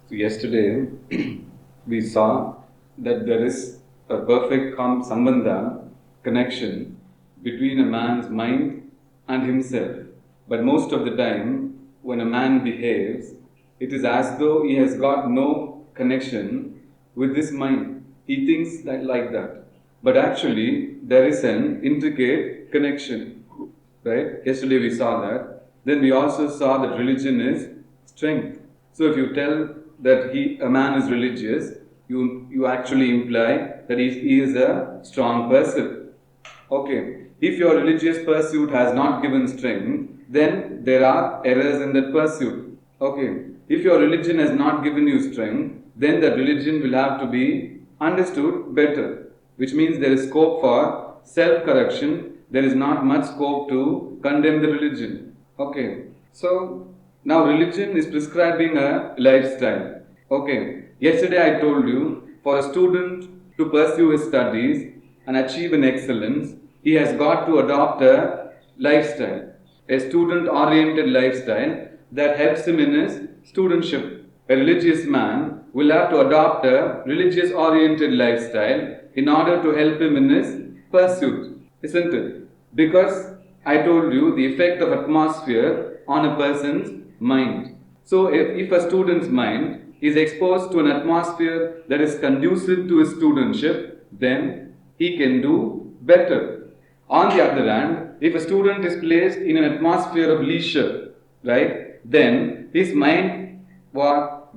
So yesterday we saw that there is a perfect sambandha, connection between a man's mind and himself. But most of the time, when a man behaves, it is as though he has got no connection with his mind. He thinks that like that. But actually, there is an intricate connection. Right? Yesterday we saw that. Then we also saw that religion is strength. So if you tell that a man is religious, you actually imply that he is a strong person. Okay. If your religious pursuit has not given strength, then there are errors in that pursuit. Okay. If your religion has not given you strength, then that religion will have to be understood better, which means there is scope for self-correction. There is not much scope to condemn the religion. Okay. So now religion is prescribing a lifestyle. Okay. Yesterday I told you, for a student to pursue his studies and achieve an excellence, he has got to adopt a lifestyle, a student-oriented lifestyle that helps him in his studentship. A religious man will have to adopt a religious-oriented lifestyle in order to help him in his pursuit, isn't it? Because I told you the effect of atmosphere on a person's mind. So if a student's mind is exposed to an atmosphere that is conducive to his studentship, then he can do better. On the other hand, if a student is placed in an atmosphere of leisure, right, then his mind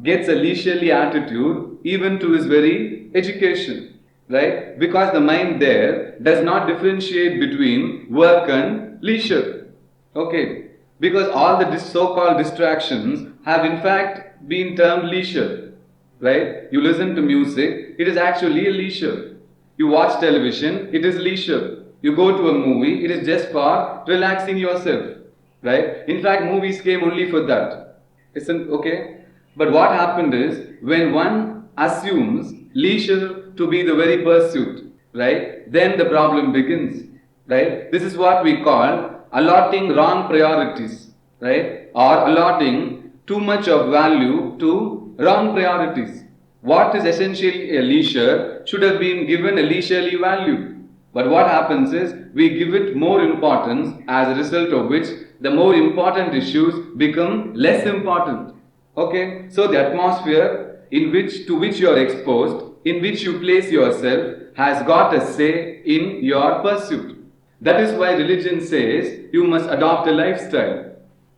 gets a leisurely attitude even to his very education, right? Because the mind there does not differentiate between work and leisure. Okay, because all the so-called distractions have in fact been termed leisure, right? You listen to music, it is actually a leisure. You watch television, it is leisure. You go to a movie, it is just for relaxing yourself, right? In fact, movies came only for that. Isn't okay? But what happened is, when one assumes leisure to be the very pursuit, right, then the problem begins, right? This is what we call allotting wrong priorities, right, or allotting too much of value to wrong priorities. What is essentially a leisure should have been given a leisurely value. But what happens is, we give it more importance, as a result of which the more important issues become less important. Okay, so the atmosphere to which you are exposed, in which you place yourself, has got a say in your pursuit. That is why religion says you must adopt a lifestyle.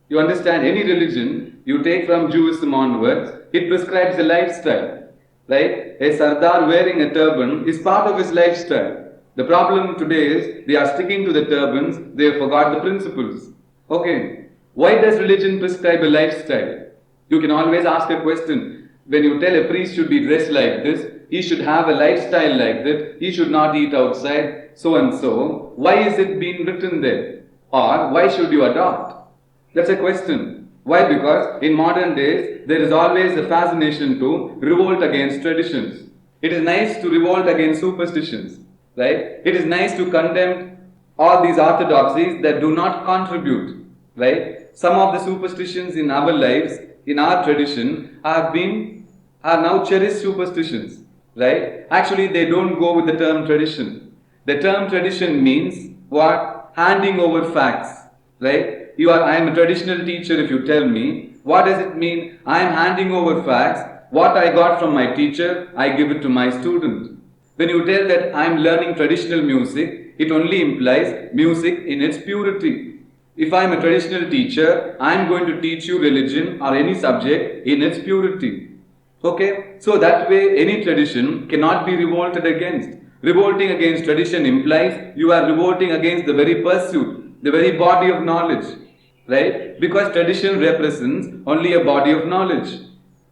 You understand, any religion you take from Judaism onwards, it prescribes a lifestyle, right? A Sardar wearing a turban is part of his lifestyle. The problem today is they are sticking to the turbans, they have forgot the principles. Okay, why does religion prescribe a lifestyle? You can always ask a question. When you tell a priest should be dressed like this, he should have a lifestyle like that, he should not eat outside, so and so. Why is it being written there? Or why should you adopt? That's a question. Why? Because in modern days, there is always a fascination to revolt against traditions. It is nice to revolt against superstitions, right? It is nice to condemn all these orthodoxies that do not contribute, right? Some of the superstitions in our lives, in our tradition, are now cherished superstitions, right? Actually, they don't go with the term tradition. The term tradition means what? Handing over facts, right? I am a traditional teacher. If you tell me, what does it mean? I am handing over facts. What I got from my teacher, I give it to my student. When you tell that I am learning traditional music, it only implies music in its purity. If I am a traditional teacher, I am going to teach you religion or any subject in its purity. Okay? So that way, any tradition cannot be revolted against. Revolting against tradition implies you are revolting against the very pursuit, the very body of knowledge. Right? Because tradition represents only a body of knowledge.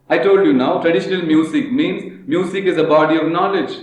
I told you now, traditional music means music is a body of knowledge.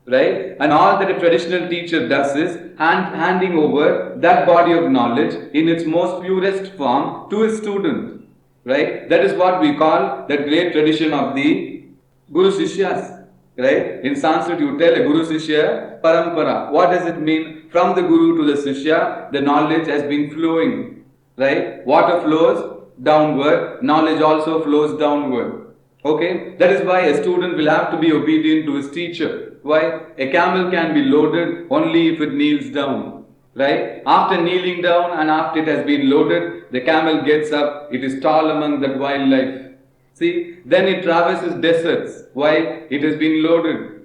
Right? And all that a traditional teacher does is handing over that body of knowledge in its most purest form to his student. Right? That is what we call that great tradition of the Guru Sishyas. Right? In Sanskrit you tell a Guru Sishya Parampara. What does it mean? From the Guru to the Sishya, the knowledge has been flowing. Right? Water flows downward, knowledge also flows downward. Okay, that is why a student will have to be obedient to his teacher. Why? A camel can be loaded only if it kneels down. Right? After kneeling down and after it has been loaded, the camel gets up, it is tall among that wildlife. See, then it traverses deserts. Why? It has been loaded.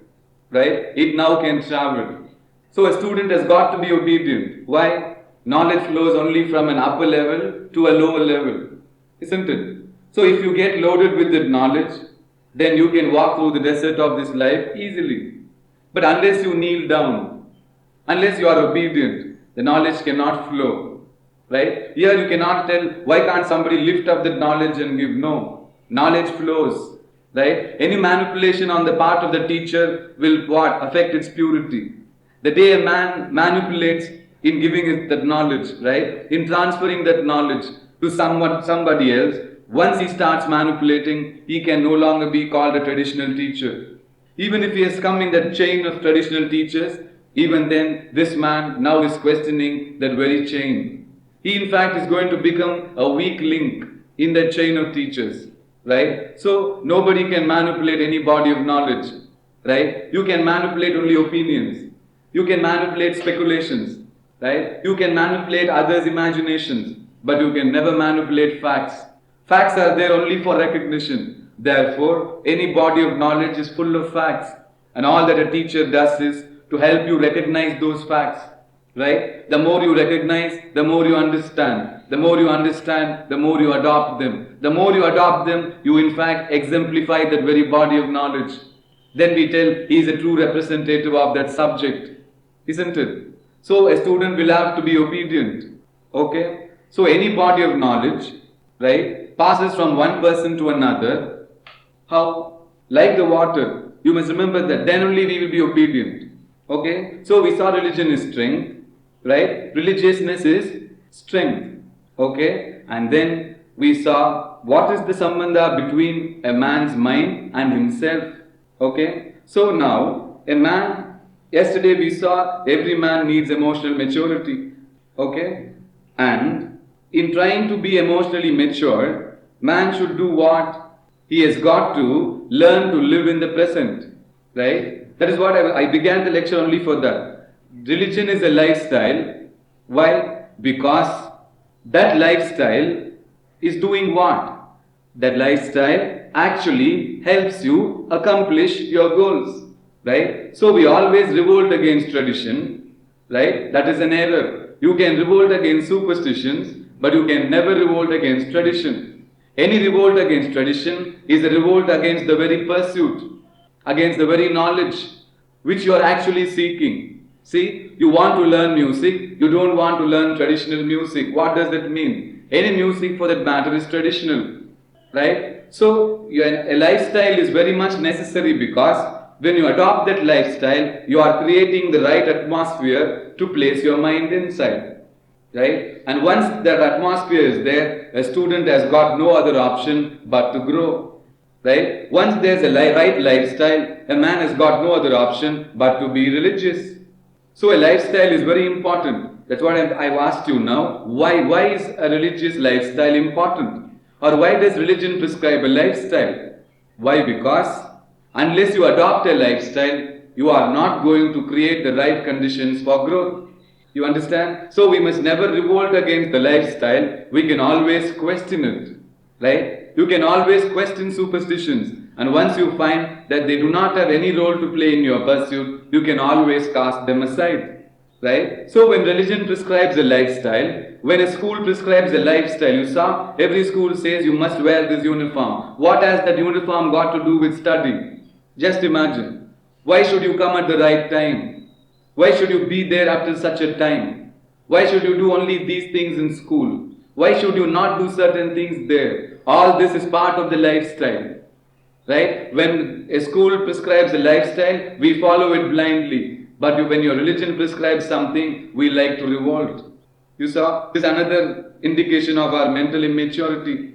Right? It now can travel. So a student has got to be obedient. Why? Knowledge flows only from an upper level to a lower level. Isn't it? So if you get loaded with that knowledge, then you can walk through the desert of this life easily. But unless you kneel down, unless you are obedient, the knowledge cannot flow. Right? Here you cannot tell, why can't somebody lift up that knowledge and give? No. Knowledge flows. Right? Any manipulation on the part of the teacher will what? Affect its purity. The day a man manipulates in giving it that knowledge, right? In transferring that knowledge to somebody else, once he starts manipulating, he can no longer be called a traditional teacher. Even if he has come in that chain of traditional teachers, even then this man now is questioning that very chain. He in fact is going to become a weak link in that chain of teachers, right? So nobody can manipulate any body of knowledge, right? You can manipulate only opinions. You can manipulate speculations, right? You can manipulate others' imaginations, but you can never manipulate facts. Facts are there only for recognition. Therefore, any body of knowledge is full of facts. And all that a teacher does is to help you recognize those facts, right? The more you recognize, the more you understand. The more you understand, the more you adopt them. The more you adopt them, you in fact exemplify that very body of knowledge. Then we tell he is a true representative of that subject. Isn't it? So a student will have to be obedient. Okay? So any body of knowledge, right, passes from one person to another. How? Like the water. You must remember that. Then only we will be obedient. Okay? So we saw religion is strength, right? Religiousness is strength. Okay? And then we saw what is the sambandha between a man's mind and himself. Okay? So now, a man, yesterday we saw every man needs emotional maturity. Okay? And in trying to be emotionally mature, man should do what? He has got to learn to live in the present. Right? That is what I began the lecture only for that. Religion is a lifestyle. Why? Because that lifestyle is doing what? That lifestyle actually helps you accomplish your goals. Right? So we always revolt against tradition. Right? That is an error. You can revolt against superstitions, but you can never revolt against tradition. Any revolt against tradition is a revolt against the very pursuit, against the very knowledge which you are actually seeking. See, you want to learn music, you don't want to learn traditional music. What does that mean? Any music for that matter is traditional. Right? So, a lifestyle is very much necessary because when you adopt that lifestyle, you are creating the right atmosphere to place your mind inside. Right? And once that atmosphere is there, a student has got no other option but to grow. Right? Once there's a right lifestyle, a man has got no other option but to be religious. So a lifestyle is very important. That's what I've asked you now. Why is a religious lifestyle important? Or why does religion prescribe a lifestyle? Why? Because unless you adopt a lifestyle, you are not going to create the right conditions for growth. You understand? So we must never revolt against the lifestyle. We can always question it. Right? You can always question superstitions. And once you find that they do not have any role to play in your pursuit, you can always cast them aside. Right? So when religion prescribes a lifestyle, when a school prescribes a lifestyle, you saw every school says you must wear this uniform. What has that uniform got to do with study? Just imagine. Why should you come at the right time? Why should you be there after such a time? Why should you do only these things in school? Why should you not do certain things there? All this is part of the lifestyle. Right? When a school prescribes a lifestyle, we follow it blindly. But when your religion prescribes something, we like to revolt. You saw? This is another indication of our mental immaturity.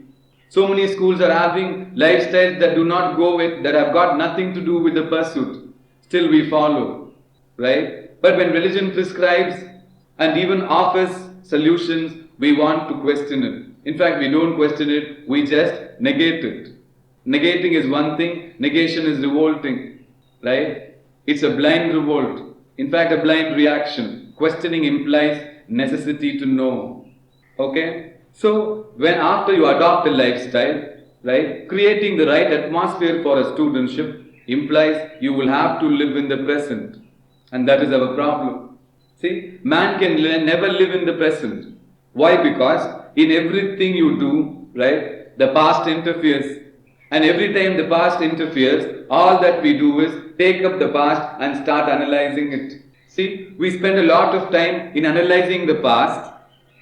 So many schools are having lifestyles that do not go with, that have got nothing to do with the pursuit. Still we follow. Right? But when religion prescribes and even offers solutions, we want to question it. In fact, we don't question it, we just negate it. Negating is one thing, negation is revolting, right? It's a blind revolt. In fact, a blind reaction. Questioning implies necessity to know. Okay? So, when after you adopt a lifestyle, right, creating the right atmosphere for a studentship implies you will have to live in the present. And that is our problem. See, man can never live in the present. Why? Because in everything you do, right, the past interferes. And every time the past interferes, all that we do is take up the past and start analyzing it. See, we spend a lot of time in analyzing the past,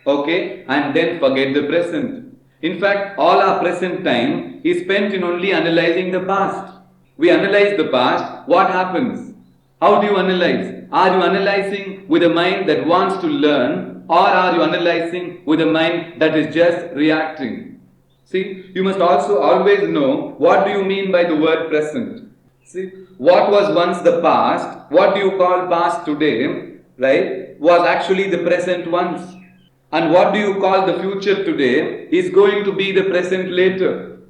okay, and then forget the present. In fact, all our present time is spent in only analyzing the past. We analyze the past, what happens? How do you analyze? Are you analyzing with a mind that wants to learn, or are you analyzing with a mind that is just reacting? See, you must also always know what do you mean by the word present. See, what was once the past, what do you call past today, right, was actually the present once. And what do you call the future today is going to be the present later.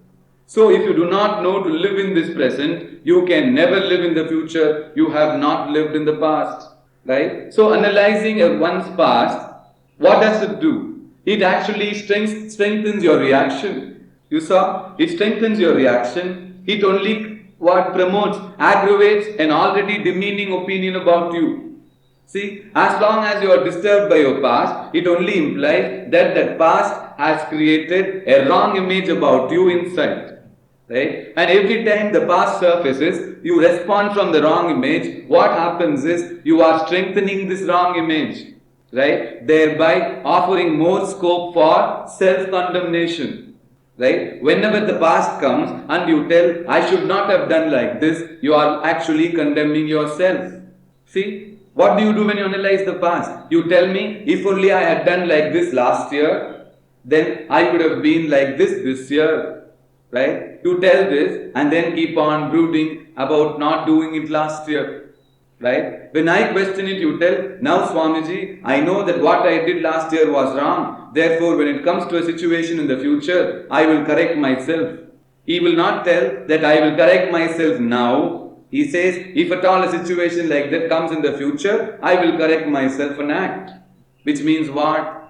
So if you do not know to live in this present, you can never live in the future. You have not lived in the past, right? So analyzing one's past, what does it do? It actually strengthens your reaction. You saw? It strengthens your reaction. It only what promotes, aggravates an already demeaning opinion about you. See, as long as you are disturbed by your past, it only implies that that past has created a wrong image about you inside. Right? And every time the past surfaces, you respond from the wrong image. What happens is you are strengthening this wrong image, right? Thereby offering more scope for self-condemnation, right? Whenever the past comes and you tell, I should not have done like this, you are actually condemning yourself. See, what do you do when you analyze the past? You tell me, if only I had done like this last year, then I would have been like this year. Right? You tell this and then keep on brooding about not doing it last year. Right? When I question it, you tell, now Swamiji, I know that what I did last year was wrong. Therefore, when it comes to a situation in the future, I will correct myself. He will not tell that I will correct myself now. He says, if at all a situation like that comes in the future, I will correct myself and act. Which means what?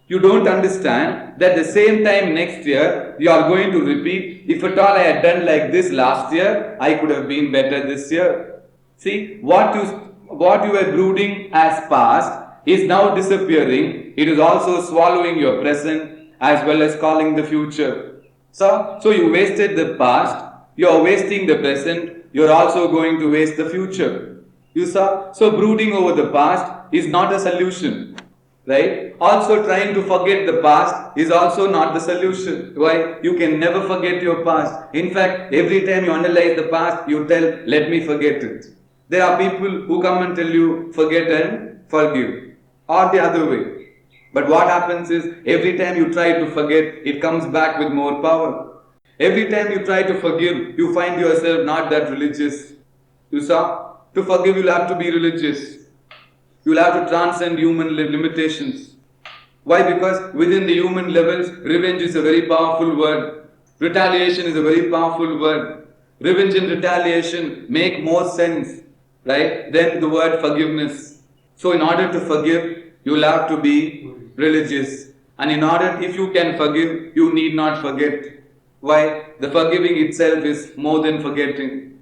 You don't understand that the same time next year, you are going to repeat, if at all I had done like this last year, I could have been better this year. See, what you were brooding as past is now disappearing. It is also swallowing your present as well as calling the future. So you wasted the past, you are wasting the present, you are also going to waste the future. You saw? So brooding over the past is not a solution. Right? Also trying to forget the past is also not the solution. Why? You can never forget your past. In fact, every time you analyze the past, you tell, let me forget it. There are people who come and tell you, forget and forgive. Or the other way. But what happens is, every time you try to forget, it comes back with more power. Every time you try to forgive, you find yourself not that religious. You saw? To forgive, you'll have to be religious. You will have to transcend human limitations. Why? Because within the human levels, revenge is a very powerful word. Retaliation is a very powerful word. Revenge and retaliation make more sense, right, than the word forgiveness. So in order to forgive, you will have to be religious. And in order, if you can forgive, you need not forget. Why? The forgiving itself is more than forgetting.